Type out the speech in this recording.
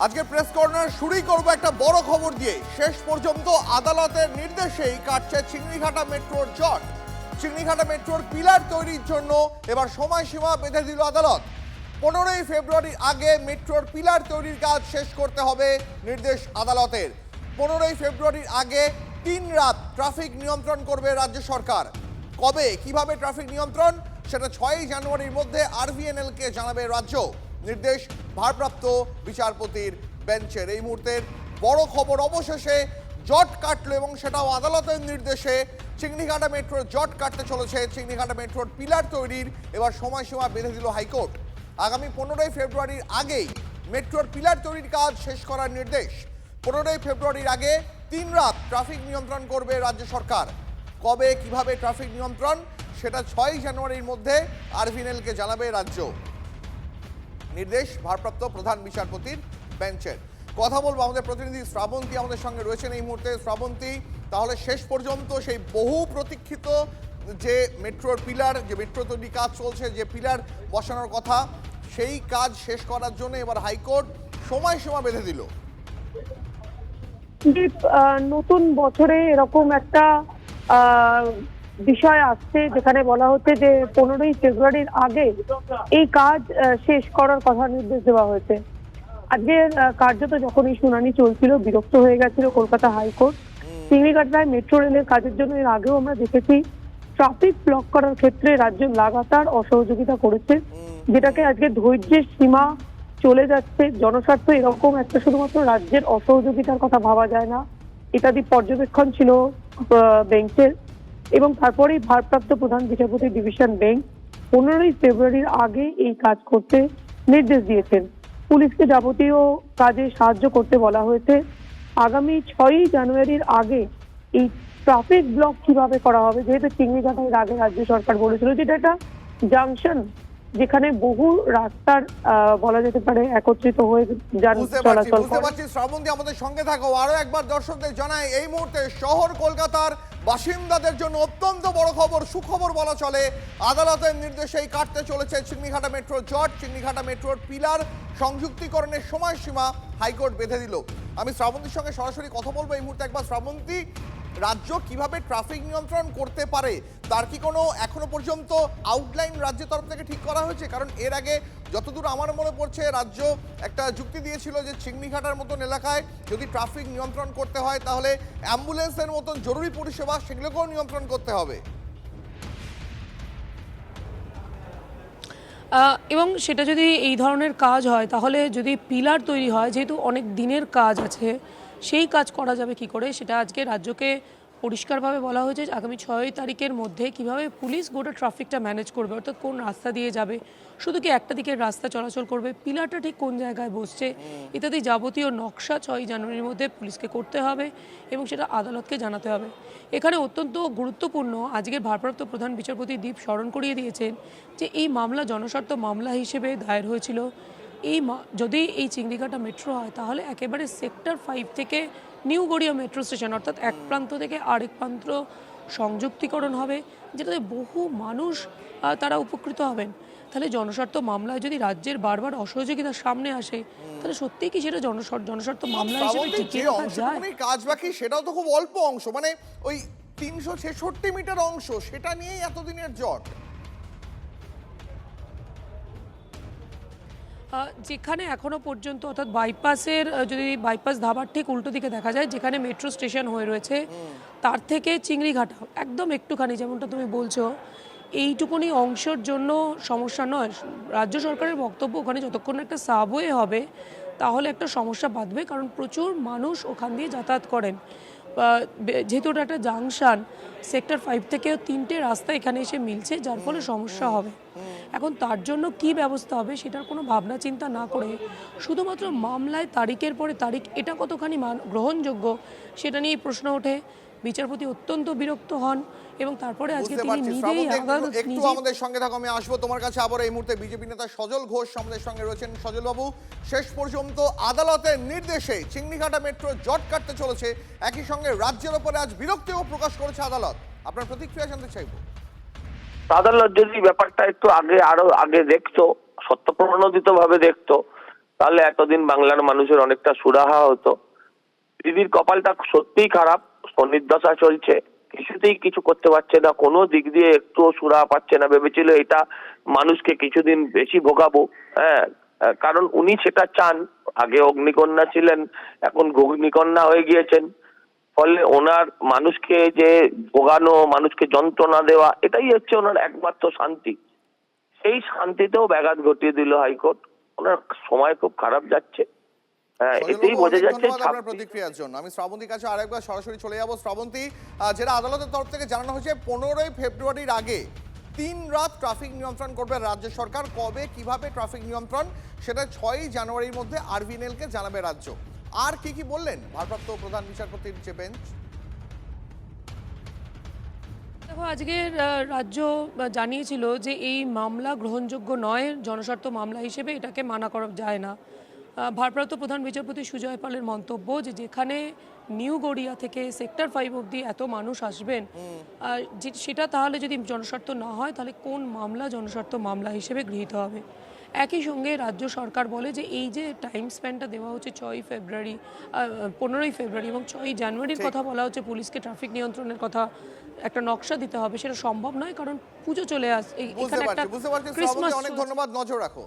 আজকে press corner শুরুই করব একটা বড় খবর দিয়ে। শেষ পর্যন্ত আদালতের নির্দেশেই কাটছে চিংড়িঘাটা মেট্রোর জট। চিংড়িঘাটা মেট্রোর পিলার তৈরির জন্য এবার সময়সীমা বেঁধে দিল আদালত। 15ই ফেব্রুয়ারির আগে মেট্রোর পিলার তৈরির কাজ শেষ করতে হবে নির্দেশ আদালতের। 15ই ফেব্রুয়ারির আগে 3 রাত ট্রাফিক নিয়ন্ত্রণ করবে রাজ্য সরকার। কবে কিভাবে ট্রাফিক নিয়ন্ত্রণ সেটা 6ই জানুয়ারির মধ্যে আরভিএনএল কে জানাবে রাজ্য। নির্দেশ ভারপ্রাপ্ত বিচারপতির বেঞ্চের। এই মুহূর্তের বড় খবর, অবশেষে জট কাটলো এবং সেটাও আদালতের নির্দেশে। চিংড়িঘাটা মেট্রোর জট কাটতে চলেছে। চিংড়িঘাটা মেট্রোর পিলার তৈরির এবার সময়সীমা বেঁধে দিল হাইকোর্ট। আগামী 15ই ফেব্রুয়ারির আগেই মেট্রোর পিলার তৈরির কাজ শেষ করার নির্দেশ। 15ই ফেব্রুয়ারির আগে 3 রাত ট্রাফিক নিয়ন্ত্রণ করবে রাজ্য সরকার। কবে কিভাবে ট্রাফিক নিয়ন্ত্রণ সেটা 6ই জানুয়ারির মধ্যে আরভিএনএলকে জানাবে রাজ্য। নির্দেশ ভারপ্রাপ্ত প্রধান বিচারপতির বেঞ্চের। কথা বলবো, আমাদের প্রতিনিধি শ্রাবন্তী আমাদের সঙ্গে রয়েছেন এই মুহূর্তে। শ্রাবন্তী, তাহলে শেষ পর্যন্ত সেই বহু প্রতীক্ষিত যে মেট্রোর পিলার, যে মেট্রো তৈরি কাজ চলছে, যে পিলার বসানোর কথা, সেই কাজ শেষ করার জন্য এবার হাইকোর্ট সময়সীমা বেঁধে দিল। নতুন বছরে এরকম একটা বিষয় আসছে যেখানে বলা হচ্ছে যে 15ই ফেব্রুয়ারির আগে এই কাজ শেষ করার কথা নির্দেশ দেওয়া হয়েছে। আজকে কার্যত যখন এই শুনানি চলছিল, বিরক্ত হয়ে গেছিল কলকাতা হাইকোর্ট। চিংড়িঘাটায় মেট্রো রেলের কাজের জন্য এর আগেও আমরা দেখেছি ট্রাফিক ব্লক করার ক্ষেত্রে রাজ্য লাগাতার অসহযোগিতা করেছে, যেটাকে আজকে ধৈর্যের সীমা চলে যাচ্ছে। জনস্বার্থ এরকম একটা শুধুমাত্র রাজ্যের অসহযোগিতার কথা ভাবা যায় না, ইত্যাদি পর্যবেক্ষণ ছিল বেঞ্চের। এবং তারপরেই ভারপ্রাপ্ত প্রধান বিচারপতি ডিভিশন বেঞ্চ 15ই ফেব্রুয়ারির আগে এই কাজ করতে নির্দেশ দিয়েছেন। পুলিশকে যাবতীয় কাজে সাহায্য করতে বলা হয়েছে। আগামী 6ই জানুয়ারির আগে এই ট্রাফিক ব্লক কিভাবে করা হবে, যেহেতু চিংড়িঘাটার আগে রাজ্য সরকার বলেছিল যেটা একটা জাংশন, যেখানে বহু রাস্তার বলা যেতে পারে একত্রিত হয়ে যান চলাচল করে। শ্রাবন্তী, আমাদের সঙ্গে থাকো। আরো একবার দর্শকদের জানাই, এই মুহূর্তে শহর কলকাতার বাসিন্দাদের জন্য অত্যন্ত বড় খবর, সুখবর বলা চলে। আদালতের নির্দেশেই কাটতে চলেছে চিংড়িঘাটা মেট্রো জট। চিংড়িঘাটা মেট্রোর পিলার সংযুক্তিকরণের সময়সীমা হাইকোর্ট বেঁধে দিল। আমি শ্রাবন্তীর সঙ্গে সরাসরি কথা বলবো এই মুহূর্তে। একবার শ্রাবন্তী, রাজ্য কিভাবে ট্রাফিক নিয়ন্ত্রণ করতে পারে তার কি কোনো এখনো পর্যন্ত আউটলাইন রাজ্যের তরফ থেকে ঠিক করা হয়েছে? কারণ এর আগে যতদূর আমার মনে পড়ছে, রাজ্য একটা যুক্তি দিয়েছিল যে চিংড়িঘাটার মতন এলাকায় যদি ট্রাফিক নিয়ন্ত্রণ করতে হয় তাহলে অ্যাম্বুলেন্সের মতন জরুরি পরিষেবা সেগুলোকেও নিয়ন্ত্রণ করতে হবে। এবং সেটা যদি এই ধরনের কাজ হয় তাহলে যদি পিলার তৈরি হয়, যেহেতু অনেক দিনের কাজ আছে, সেই কাজ করা যাবে কি করে সেটা আজকে রাজ্যকে পরিষ্কারভাবে বলা হয়েছে। আগামী 6 তারিখের মধ্যে কিভাবে পুলিশ গোটা ট্রাফিকটা ম্যানেজ করবে, অর্থাৎ কোন রাস্তা দিয়ে যাবে, শুধু কি একটা দিকের রাস্তা চলাচল করবে, পিলারটা ঠিক কোন জায়গায় বসছে, ইত্যাদি যাবতীয় নকশা 6ই জানুয়ারির মধ্যে পুলিশকে করতে হবে এবং সেটা আদালতকে জানাতে হবে। এখানে অত্যন্ত গুরুত্বপূর্ণ, আজকের ভারপ্রাপ্ত প্রধান বিচারপতি দীপ স্মরণ করিয়ে দিয়েছেন যে এই মামলা জনস্বার্থ মামলা হিসেবে দায়ের হয়েছিল। যদি এই চিংড়িঘাটা মেট্রো হয় তাহলে একেবারে সেক্টর 5 থেকে নিউ গড়িয়া মেট্রো স্টেশন, অর্থাৎ এক প্রান্ত থেকে আরেক প্রান্ত সংযুক্তিকরণ হবে, যেটাতে বহু মানুষ তারা উপকৃত হবেন। তাহলে জনস্বার্থ মামলায় যদি রাজ্যের বারবার অসহযোগিতার সামনে আসে তাহলে সত্যিই কি সেটা জনস্বার্থ মামলা হিসেবে টিকিয়ে রাখা যায়? কাজ বাকি সেটাও তো খুব অল্প অংশ, মানে ওই 366 মিটার অংশ, সেটা নিয়েই এতদিনের জট। যেখানে এখনো পর্যন্ত, অর্থাৎ বাইপাসের, যদি বাইপাস ধাবার ঠিক উল্টো দিকে দেখা যায় যেখানে মেট্রো স্টেশন হয়ে রয়েছে, তার থেকে চিংড়িঘাটা একদম একটুখানি, যেমনটা তুমি বলছো, এইটুকুনি অংশের জন্য সমস্যা নয়। রাজ্য সরকারের বক্তব্য ওখানে যতক্ষণ একটা সাবওয়ে হবে তাহলে একটা সমস্যা বাঁধবে, কারণ প্রচুর মানুষ ওখান দিয়ে যাতায়াত করেন। যেহেতু ওটা একটা জাংশন, সেক্টর 5 থেকেও 3টে রাস্তা এখানে এসে মিলছে, যার ফলে সমস্যা হবে। এখন তার জন্য কি ব্যবস্থা হবে সেটার কোনো ভাবনা চিন্তা না করে শুধুমাত্র মামলায় তারিখের পরে তারিখ, এটা কতখানি গ্রহণযোগ্য সেটা নিয়ে প্রশ্ন ওঠে। বিচারপতি অত্যন্ত বিরক্ত হন এবং তারপরে আজকে তিনি নিজেই একটু আমাদের সঙ্গে থাকো, আমি আসবো তোমার কাছে আবার। এই মুহূর্তে বিজেপি নেতা সজল ঘোষ আমাদের সঙ্গে রয়েছেন। সজল বাবু, শেষ পর্যন্ত আদালতের নির্দেশে চিংড়িঘাটা মেট্রো জট কাটতে চলেছে, একই সঙ্গে রাজ্যের উপরে আজ বিরক্তিও প্রকাশ করেছে আদালত। আপনার প্রতিক্রিয়া জানতে চাইবো। আদালত যদি ব্যাপারটা একটু আরো আগে দেখতো, সত্য প্রণোদিত ভাবে দেখতো, তাহলে এতদিন বাংলার মানুষের অনেকটা সুরাহা হতো। দিদির কপালটা সত্যিই খারাপ, শনির দশা চলছে, কিছুতেই কিছু করতে পারছে না, কোনো দিক দিয়ে একটুও সুরাহা পাচ্ছে না। ভেবেছিল এটা মানুষকে কিছুদিন বেশি ভোগাবো, হ্যাঁ, কারণ উনি সেটা চান। আগে অগ্নিকন্যা ছিলেন, এখন ঘূর্ণিকন্যা হয়ে গিয়েছেন। ফলে ওনার মানুষকে যে ভোগানো, মানুষকে যন্ত্রণা দেওয়া, এটাই হচ্ছে ওনার একমাত্র শান্তি। সেই শান্তিতেও ব্যাঘাত ঘটিয়ে দিল হাইকোর্ট। ওনার সময় খুব খারাপ যাচ্ছে। হ্যাঁ, এটাই সজলবাবু, বোঝা অনেক যাচ্ছে। ধন্যবাদ আপনার প্রতিক্রিয়ার জন্য। আমি শ্রাবন্তীর কাছে আরেকবার সরাসরি চলে যাব। শ্রাবন্তী, যেটা আদালতের তরফ থেকে জানানো হয়েছে 15ই ফেব্রুয়ারির আগে 3 রাত ট্রাফিক নিয়ন্ত্রণ করবে রাজ্য সরকার। কবে কিভাবে ট্রাফিক নিয়ন্ত্রণ সেটা 6ই জানুয়ারির মধ্যে আরভিএনএলকে জানাবে রাজ্য। আর কি কি বললেন ভারপ্রাপ্ত প্রধান বিচারপতির যে বেঞ্চ? দেখো, আজকের রাজ্য জানিয়েছিল যে এই মামলা গ্রহণযোগ্য নয়, জনস্বার্থ মামলা হিসেবে এটাকে মানা করা যায় না। ভারপ্রাপ্ত প্রধান বিচারপতি সুজয় পালের মন্তব্য যে যেখানে নিউ গড়িয়া থেকে সেক্টর 5 অবধি এত মানুষ আসবেন, সেটা তাহলে যদি জনস্বার্থ না হয় তাহলে কোন মামলা জনস্বার্থ মামলা হিসেবে গৃহীত হবে। একই সঙ্গে রাজ্য সরকার বলে যে এই যে টাইম স্প্যানটা দেওয়া হচ্ছে 6ই ফেব্রুয়ারি, 15ই ফেব্রুয়ারি এবং 6ই জানুয়ারির কথা বলা হচ্ছে, পুলিশকে ট্রাফিক নিয়ন্ত্রণের কথা একটা নকশা দিতে হবে, সেটা সম্ভব নয় কারণ পুজো চলে আসছে, এখানে একটা বুঝতে পারছি। ক্রিসমাস শ্রাবন্তী, অনেক ধন্যবাদ। নজর রাখো।